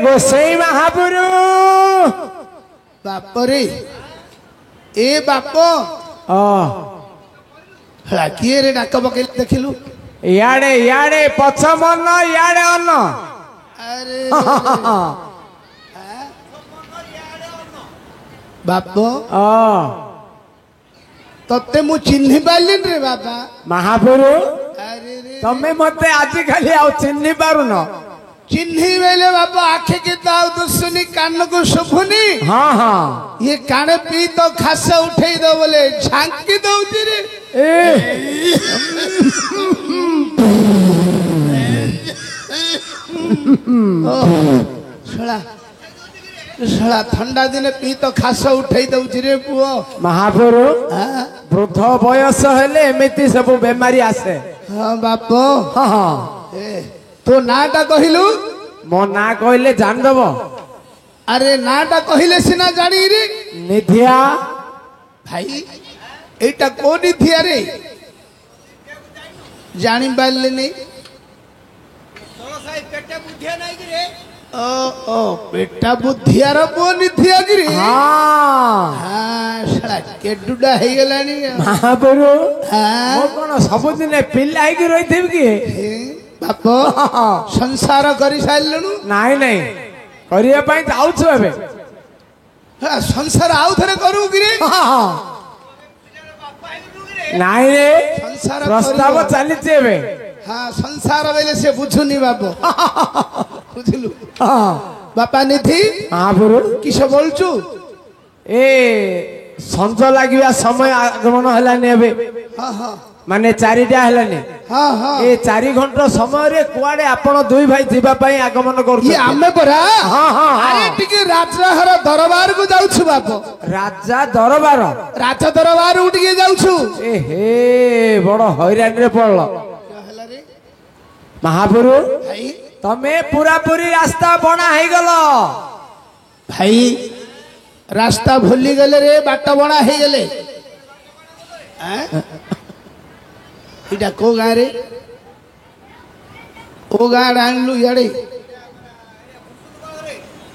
गोसाई महापुरु बापरे ए बाप हला किए रे डाक पकेल देखिलु याडे याडे पछ मन याडे अन्न अरे बाप तते मु चिन्हि पाइलिन रे बाबा महापुरु अरे रे तमे मते आज खाली आ चिन्हि पारुन चिन्हि बेले बाबा आखे के दाव दुसुनी कान को शुभुनी हाँ हाँ ये काने पी तो खास उठेई दो बोले झांकी दउती रे छड़ा छड़ा ठंडा दिन पी तो खास उठेई दउती रे पुओ महापुरु वृद्ध बयस हेले एमिति सब बेमारी आसे हां बाप हाँ हाँ तो नाटा कहिलु मो ना कहले जान दब अरे नाटा कहिले सिना जानी रे निधिया भाई एटा को निधिया रे जानी पाइले नहीं पेटा बुद्धिया नहीं कि रे ओ पेटा बुद्धिया रो पो निधिया कि रे हाँ हां साला केडुडा हे गेलानी महापुरु हां मो कोन सब दिन पिल्ला है कि रहिथिब कि बाप संसार करी साइलनु नाही नाही करिया पई जाउछु एबे संसार आउ थरे करू कि रे नाही रे संसार प्रस्ताव चली एबे हाँ संसार बेले से बुझुनी बाप बुझलु बापा निधि महापुरु किस बोलचु ए संज लागिया समय आगमन हलानी एबे हाँ हाँ माने 4टा हलानी हाँ हाँ ए 4 घंटा समय रे कुआडे आपण दुई भाई जीवा पई आगमन करू ये आमे परा हाँ हाँ अरे टिके राजहर दरबार को जाउछु बाप राजा दरबार राजा दरबार उठिके जाउछु ए हे बड़ हैरान रे पड़ल महापुरु भाई तमे पूरा पूरी रास्ता बना है गल भाई रास्ता भूली गले रे बाट बना है गले इटा को गाँ रे ओ गाँ आनलु याडे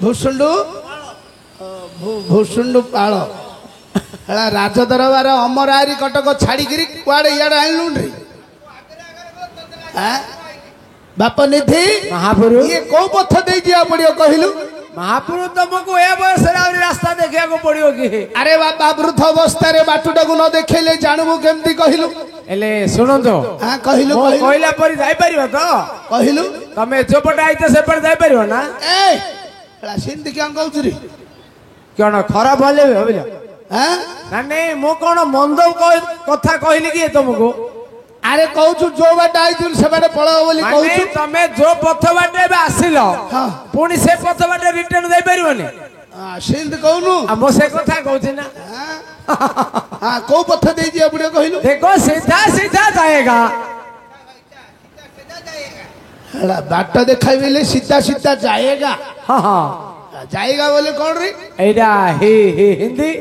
भूसुंडु भूसुंडु पाळ हला राज दरबार अमरारी कटक छाड़ी गिरी कुआडे याडे आनलु रे हां बाप निधि महापुरु ये को पथ दे जिया पड़ियो कहिलु महापुरु तुमको ए बयस रे रास्ता देखिया को पड़ियो कि अरे बाबा वृद्ध अवस्था रे बाटुटा को न देखेले जानबो केमती कहिलु एले सुनंतो हां कहिलु कहला परि जाई परिबो तो कहिलु तमे जो पट आइते से पट जाई परिबो ना ए हला सिंधी क्या कहउछु रे कोन खराब होले होबिला हां ना नहीं मो कोन मंद कथा कहली कि तुमको अरे कहउछु जो बाट आइतु से बाट पळो बोली कहउछु तमे जो पथ बाटे बे आसिलो हां पुनी से पथ बाटे रिटर्न जाई परिबोनी हां सिंध कहउनु मो से कथा कहउछि ना हां को पथ दे जिया पड़ियो कहिलु देखो सीधा सीधा जाएगा हला बाट देखाइबेले सीधा सीधा जाएगा हाँ हाँ जाएगा बोले कौन रे एडा हिंदी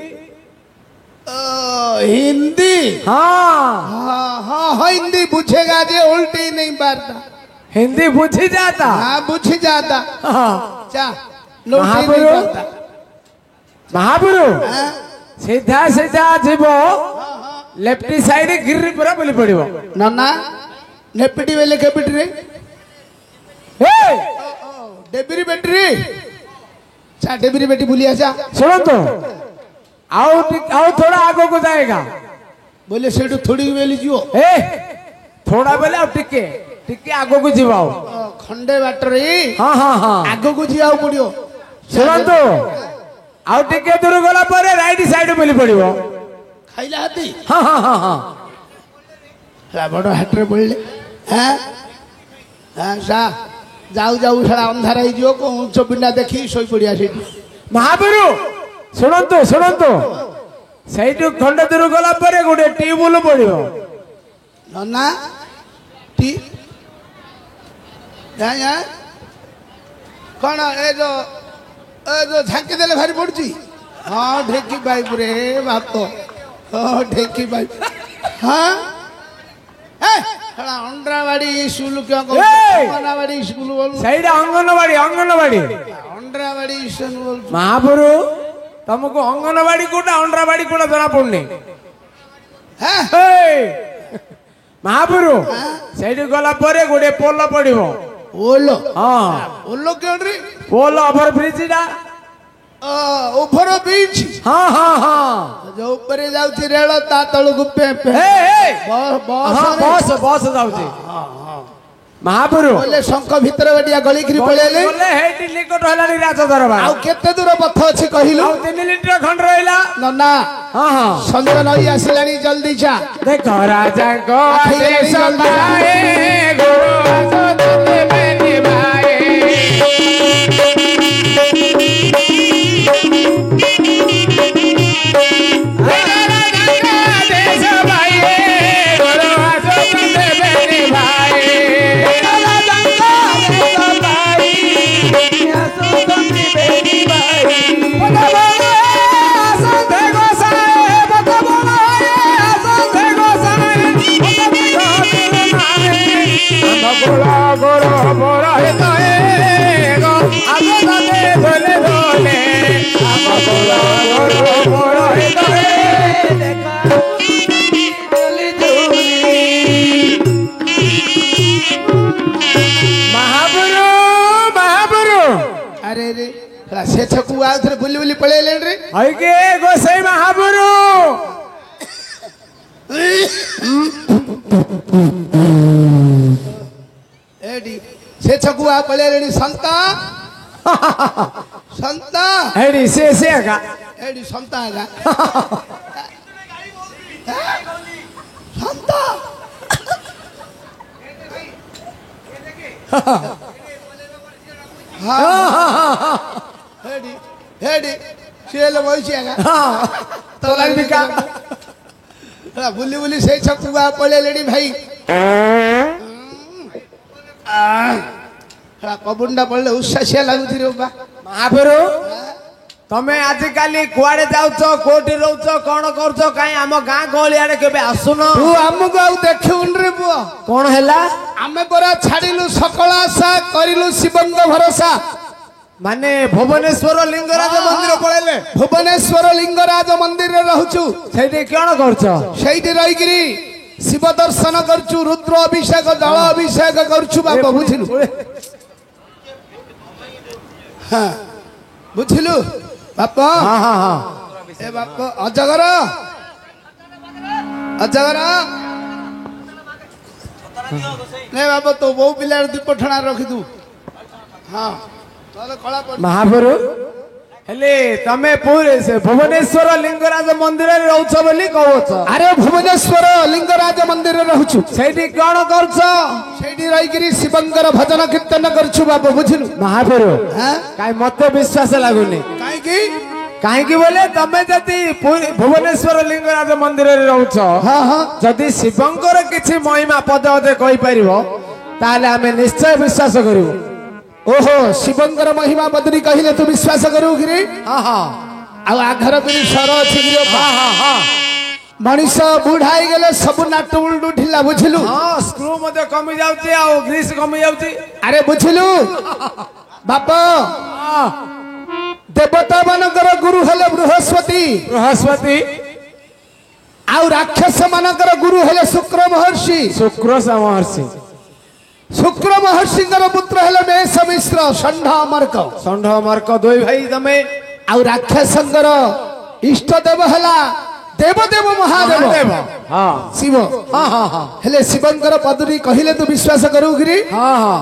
हिंदी हाँ हाँ हाँ हिंदी बुझेगा जे उल्टी नहीं बारता हिंदी बुझी जाता हाँ बुझ जाता हाँ चा महापुरु महापुरु सीधा सीधा जीवो लेफ्ट साइड गिरी पूरा बोली पड़िबो नन्ना नेपिटी बेले केपिटी रे डेबिरी बेटी चा डेबिरी बेटी भूली आजा सुनो तो आओ थोड़ा आगो को जाएगा बोले सेठू थोड़ी बेली जियो ए थोड़ा बेले आओ टिके टिके आगो को जीवाओ खंडे बाटर रे हाँ हाँ हाँ आगो को जियाओ पड़ियो सुनो तो आओ टिके दूर गला परे राइट साइड बोली पड़िबो खाइला हाथी हाँ हाँ हाँ हाँ बड़ हाटरे पड़े हाँ हाँ सा जाऊ जाऊ सारा अंधार हो जियो को उच्च पिंडा देखी सोई पड़िया सेठी महापुरु शुणु शुणु सैठू खंडे दूर गला परे गोटे ट्यूबवेल पड़ो नना टी कौन ए जो झांकी देले भारी पड़ी हाँ ढेकी पाइप रे बाप हाँ ढेकी पाइप हाँ अंडरावाड़ी स्कूल क्या अंगनवाड़ी स्कूल बोल सही अंगनवाड़ी अंगनवाड़ी ଅଙ୍ଗନବାଡି ଇଷ୍ଟର୍ଣ୍ଣ ବୋଲଛୁ ମହାପୁରୁ ତମକୁ ଅଙ୍ଗନବାଡି କୋଉଟା ଅଣ୍ଡରାବାଡି କୋଉଟା ଜଣା ପଡୁନି ମହାପୁରୁ ସେଇଠି ଗଲା ପରେ ଗୋଟେ ପୋଲ ପଡିବ ଓଲୋ ହଁ ଓଲୋ କେଉଁଠି ପୋଲ ଓଭର ବ୍ରିଜ ଟା ଓଭର ବିଚ୍ ହଁ ହଁ ହଁ ଯୋଉ ଉପରେ ଯାଉଛି ରେଳ ତା ତଳକୁ ବସ ବସ ଯାଉଛି ମହାପୁରୁ ବୋଲେ ଶଙ୍ଖ ଭିତରେ ଗୋଟିଏ ଗଳିକିରି ପଳେଇଲେ ହେଇଠି ନିକଟ ହେଲାଣି ରାଜ ଦରବାର ଆଉ କେତେ ଦୂର ପଥ ଅଛି କହିଲୁ ଆଉ 3 ଲିଟର ଖଣ୍ଡ ରହିଲା ନନା ହଁ ହଁ ସଞ୍ଜ ନଈ ଆସିଲାଣି ଜଲ୍ଦି ଯା ଦେଖ ରାଜାଙ୍କ ଆଦେଶ ପାଏ ଗୁରୁ ଆସନ ଦେବେନି ଭାଇ से छकु आउ थरे बुली बुली पळेले रे हइके गोसाई महापुरु एडी से छकु आ पळेले संता संता एडी से का एडी संता का संता हेडी हेडी शेल वइसियागा तोला बिका बुली बुली से छकुआ पळे लेडी भाई कबुंडा पड़े उत्साहिया लगुथि रे बा महापुरु तमे आज काली कुआडे जाउछ कोठी रहउछ कोन करछ काई हम गां गलियारे केबे आसुन तू हमको आउ देखुन रे बुआ कोन हैला आमे परा छाडिलु सकल आशा करिलु शिवंग भरोसा माने भुवनेश्वर लिंगराज मंदिर पळेले भुवनेश्वर लिंगराज मंदिर रे रहउछु सेठी कोन करछ सेठी रहिगिरी शिव दर्शन करछु रुद्र अभिषेक जल अभिषेक करछु बाबा बुझिलु हां बुझिलु बापा हां हां हां ए बापा अजगर अजगर ने बाबा तो बहु पिलार दीप ठणा रखि दू हां महापुरु हेले तमे पूरे से भुवनेश्वर लिंगराज मंदिर रे रहउछ बोली कहउछ अरे भुवनेश्वर लिंगराज मंदिर रे रहउछु सेठी कोन करछ सेठी रहिगिरी शिवंकर भजन कीर्तन करछु बाबा बुझिलु महापुरु हां काई मते विश्वास लागुनी काई की काहे बोले तमे जति भुवनेश्वर लिंगराज मंदिर रे रहउछ हां हां जदि शिवंकर किछि महिमा पद अदे कहि परिबो ताले हमें निश्चय विश्वास करिवो ओहो शिवंकर महिमा बदरी कहिले तू विश्वास करू गिरी हां हां आ आघर बिनी सर अछि गिरो हां हां हां मनीष बुढ़ाई गेले सब नाटु उल्टू ढिला बुझिलु हां स्क्रू मध्ये कमी जाउची आ ग्रीस कमी जाउची अरे बुझिलु बापा देवता मानकर गुरु हले बृहस्पति बृहस्पति आ राक्षस मानकर गुरु हले शुक्र महर्षि शुक्र महर्षि शुक्र महर्षि पुत्र हेले मेष मिश्र षंढ मर्क दुई भाई तमे आ राक्षसंकर इष्ट देव हला देवदेव महादेव हां शिव हां हां हां हेले शिवंकर पदरी कहिले तू विश्वास करू गिरी हां हां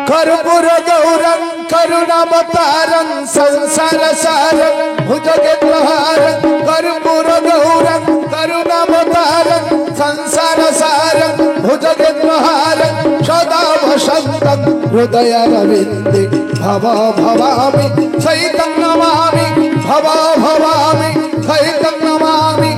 कर्पूर गौरं करुणावतारं संसार सारं भुजगेन्द्रहारं कर्पूर गौरं करुणावतारं संसार सारं भुजगेन्द्रहारं सदा वसन्तं हृदयरविन्दे भव भवामि सहितं नमामि भव भवामि सहितं नमामि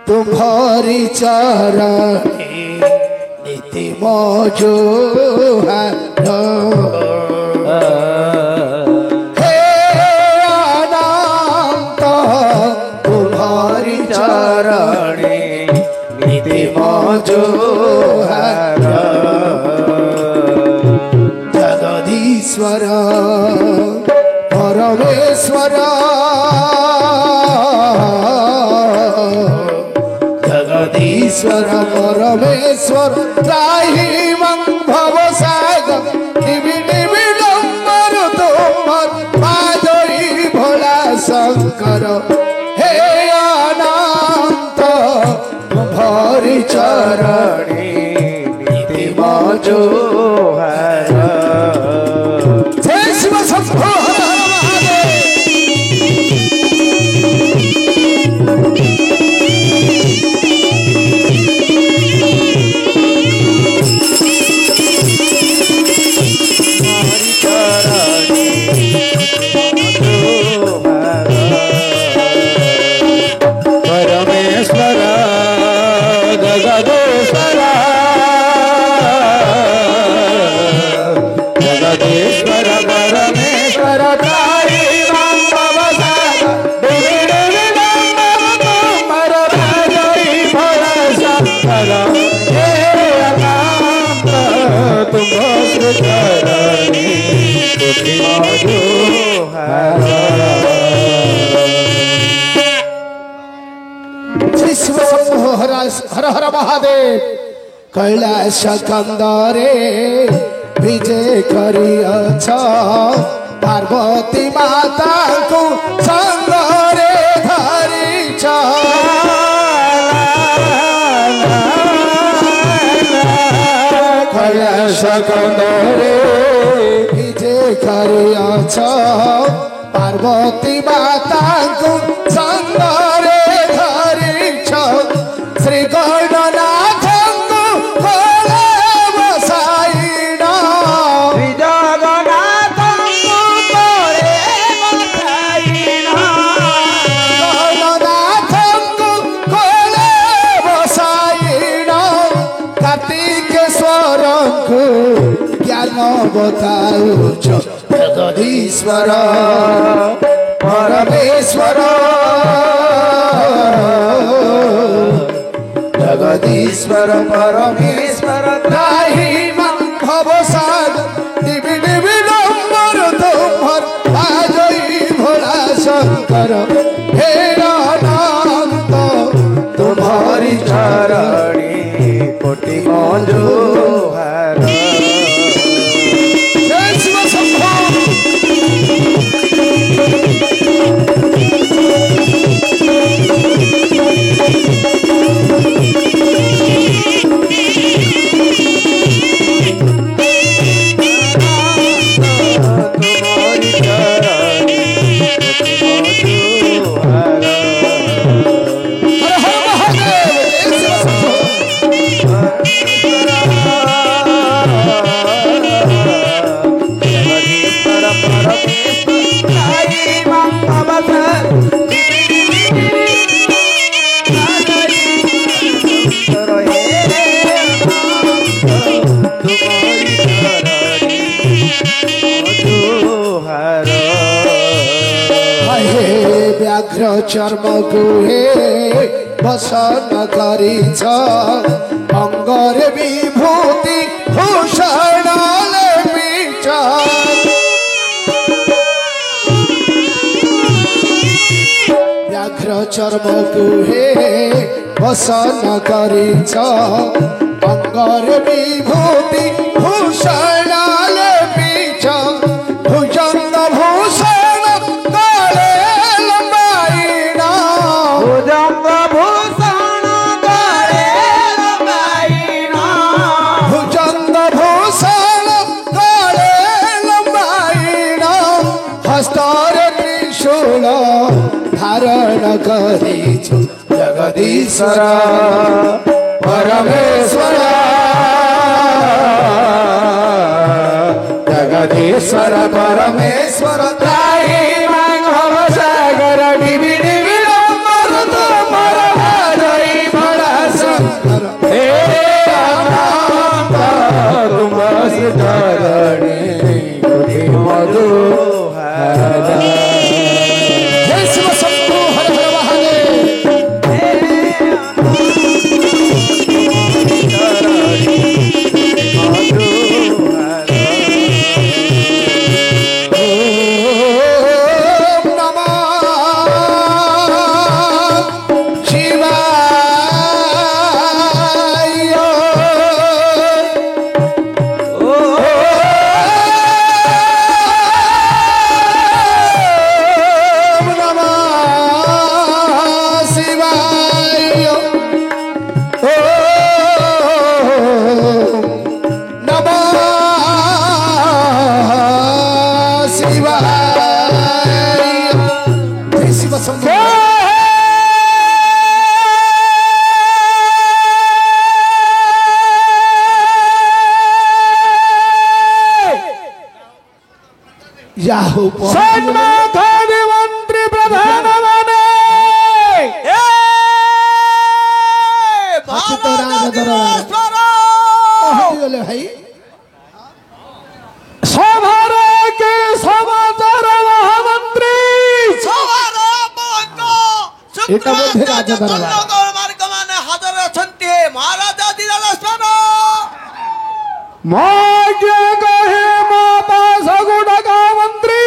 तुम्हारी चरणे नीति मौजो हे अनंत तुम्हारी चरणे नीति मौजो जगदीश्वर परमेश्वर जगदीश्वर परमेश्वर त्राहि मं भवसागर निबि निबिडम्बर तुम्हार पादरी भोला शंकर हे अनंत तुम्हारी चरणे नीति मौजो जय शिव शंभो हर हर महादेव। हर हर महादेव कैलाश कंदरे विजय करियछ पार्वती माता को संगरे धरिछ कैलाश कंदरे विजय करियछ पार्वती माता को संगरे धरिछ श्री गणनाथ ज्ञान बताऊच जगदीश्वर परमेश्वर जगदीश्वर परमेश्वर त्राहि मं भवसागर निबि निबिडम्बर तुम्हार पादरी भोला शंकर हे अनंत तुम्हारी चरणे कोटि मौजो व्याघ्र चर्म गुहे বসন করিছ অঙ্গরে বিভূতি ভূষণ লেপিছ ব্যাঘ্র চর্মকু হে বসন করিছ অঙ্গরে বিভূতি ভূষণ লেপিছ ভুজঙ্গ ভূষণ কালে লম্বাইন ভুজঙ্গ ভূষণ কালে লম্বাইন ভুজঙ্গ ভূষণ কালে লম্বাইন হস্তরে ত্রিশূল ধারণ করিছ জগদীশ্বর পরমেশ্বর জগদীশ্বর পরমেশ্বর ত্রাহি মাং ভব সাগর ডিবি ডিবি মরুত মর ভাজই বড়া শঙ্কর হে অনন্ত তুম ধরণী বুদ্ধি মধু जय शिव शंभु हर हर महादेव ओम नमः शिवाय ओम नमः शिवाय ओम नमः शिवाय जय शिव शंभु याहू सन्माथानि मंत्री प्रधान बने अच्युत राज दरबार गले भाई सभार के समाचार महामंत्री এটা বোধে রাজা দরবার मागे कहे माता सगुण का मंत्री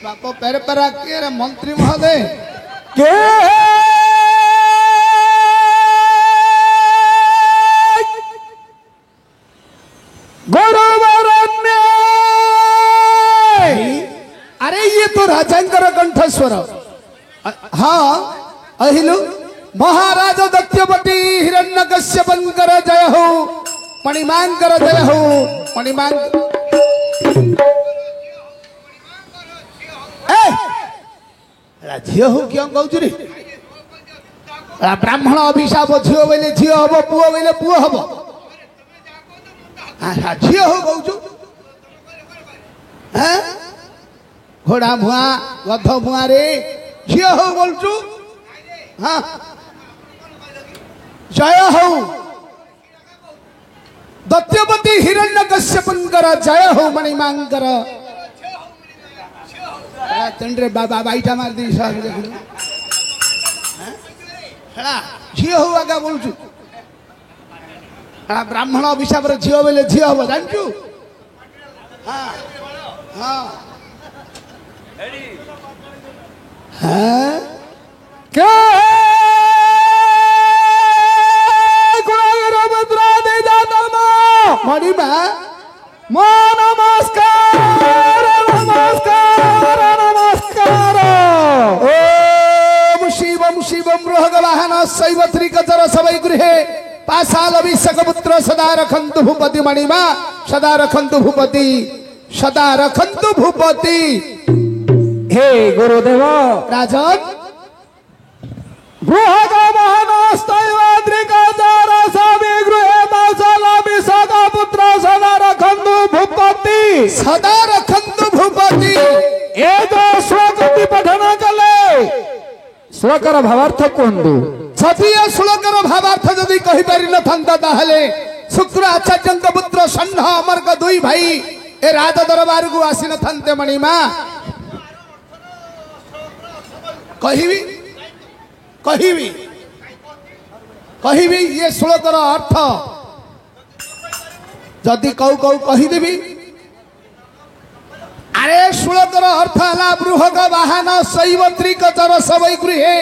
बाप पेर पेरा के रे मंत्री महोदय के गौरवरण्य अरे ये तो राजांकर कंठस्वर हाँ अहिलु महाराज दत्यपति हिरण्यकश्यपंकर जय हो मणिमांकर जय हो मणिमांग झील हो क्यों कहू रे ब्राह्मण अभिशाप झील बोले झील हम पुओ बोले पुओ हम झील हो कहू घोड़ा भुआ गध भुआ रे झील हो बोलचु हाँ जय हो दत्यपति हिरण्यकश्यपंकर जय हो मणिमांकर तंड्रे बाबा बाईटा मार दी साहब देख झील हो आगा बोलचु ब्राह्मण अभिशाप झील बोले झील हम जानचु हाँ हाँ हाँ के गुणागर भद्रा दे जाता मणिमा मो नमस्कार नमस्कार नमस्कार ओम शिवम शिवम रोहगवाहन शैव त्रिकचर सवै गृहे पाशाल पुत्र सदा रखन्तु भूपति मणिमा सदा रखन्तु भूपति सदा रखन्तु भूपति हे गुरुदेव राजन सदा रखन्तु भूपति ए जो श्लोकति पठन कले श्लोकर भावार्थ कहतु जदि ए श्लोकर भावार्थ जदि कहि पारि न थांता ताहले शुक्र आचार्यଙ୍କ पुत्र षण्ढ अमरक दुई भाई ए राज दरबार को आसी न थांते मणिमा କହିବି କହିବି କହିବି ये ଶ୍ଲୋକର अर्थ जदि कौ कौ कहीदेवी अरे श्लोकर अर्थ है बृहग वाहन शैव त्रिकचर सबै गृहे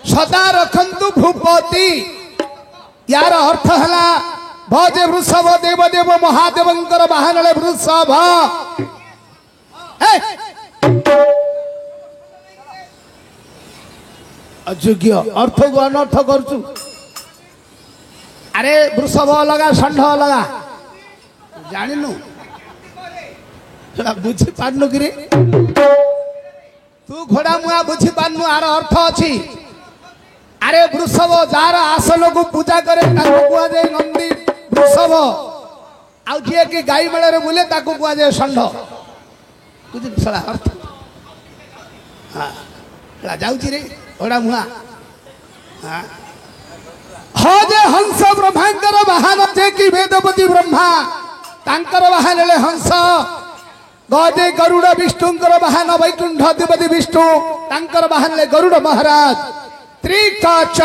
सदा रखंतु भूपति यार अर्थ है भजे वृषभ देव देव महादेवंकर वाहन वृषभ अयोग्य अर्थ को अनर्थ करचु अरे वृषभ अलगा षंढ अलगा जानिनु बुझी पारनु कि तू घोड़ा मुआ बुझी पारनु आर अर्थ अच्छी अरे वृषभ जार आसन को पूजा करे कुआ जाए नंदी वृषभ आउ जी कि गाई मेल बुले कुआ जाए षंढ बुझी सला अर्थ हाँ जाऊँ रे घोड़ा मुआ हाँ हाँ जे हंस ब्रह्मांकर वाहन जे कि वेदपति ब्रह्मा तांकर वाहन ले हंस गजे गरुड़ विष्णुंकर वाहन वैकुंठ अधिपति विष्णु तांकर वाहन ले गरुड़ महाराज त्रिकाच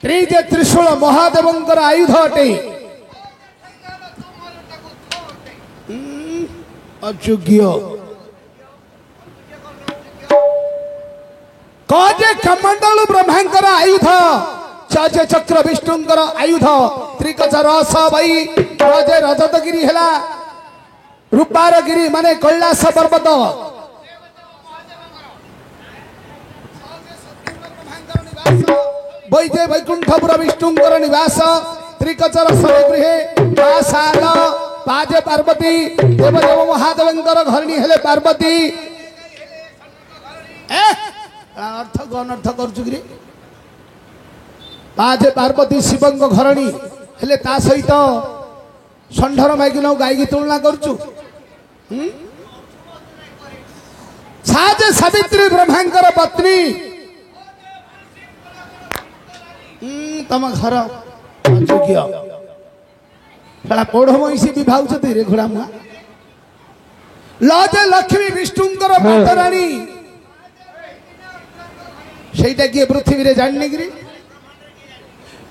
त्रिजे त्रिशूल महादेवंकर आयुध अटे अयोग्य गजे कमंडल ब्रह्मांकर आयुध चजे चक्र विष्णुंकर आयुध त्रिकच रस भाई गजे रजतगिरी है रूपारगिरी माने कैलास पर्वत वैजे वैकुंठपुर विष्णुंकर निवास त्रिकचर गृहे पाशाल पाजे पार्वती देवदेव महादेवंकर घरणी हेले पार्वती अर्थ को अनर्थ कर पाजे पार्वती शिवंग घरणी हेले ता सहित षंढर माइकिन गाई की तुलना करचु साजे सावित्री ब्रह्मांकर पत्नी तम घर अयोग्य पौढ़ महिषी भी भावुती रे घोड़ा मुआ लजे लक्ष्मी विष्णुंकर पाटराणी सेटा किए पृथ्वी रे जाननी गिरी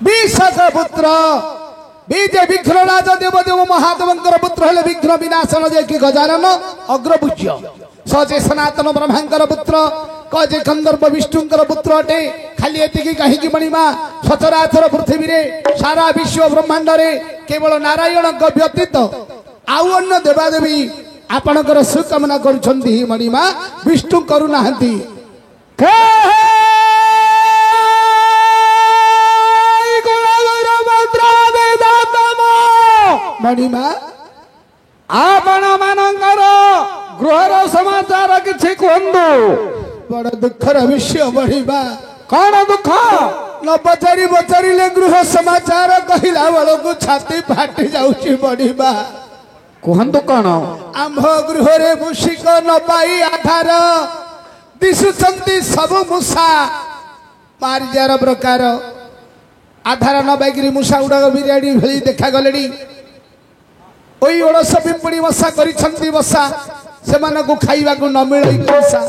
विशाख पुत्र बीजे विघ्नराज देवदेव महादेवंकर पुत्र हेले विघ्न विनाशन जे कि गजानन अग्रपूज्य सजे सनातन ब्रह्मांकर पुत्र कजे गंधर्व विष्णुंकर पुत्र अटे खाली एतिकी कहीं मणिमा सचराचर पृथ्वी रे सारा विश्व ब्रह्मांड रे केवल नारायण व्यतीत आउ अन्य देवादेवी आपणकर शुभकामना करुछंती मणिमा विष्णु करू नाहंती मणिमा आपण मानकर गृहर समाचार किछि कहंदु बड़ दुखर विषय मणिमा कौन दुख न पचारि पचारिले गृह समाचार कहिला बेलू छाती फाटी जाउछि मणिमा कहंदु कौन आंभ गृह रे मुशिक न पाई आधार दिशुचंती सब मूषा मारिजार प्रकार आधार न पाइकरी मूषा गुड़ाक बिराड़ी भेली देखा गलेडी ओई ओड़स पिंपुड़ी बसा करिछंती बसा सेमानकु खाइबाकु न मिलै बसा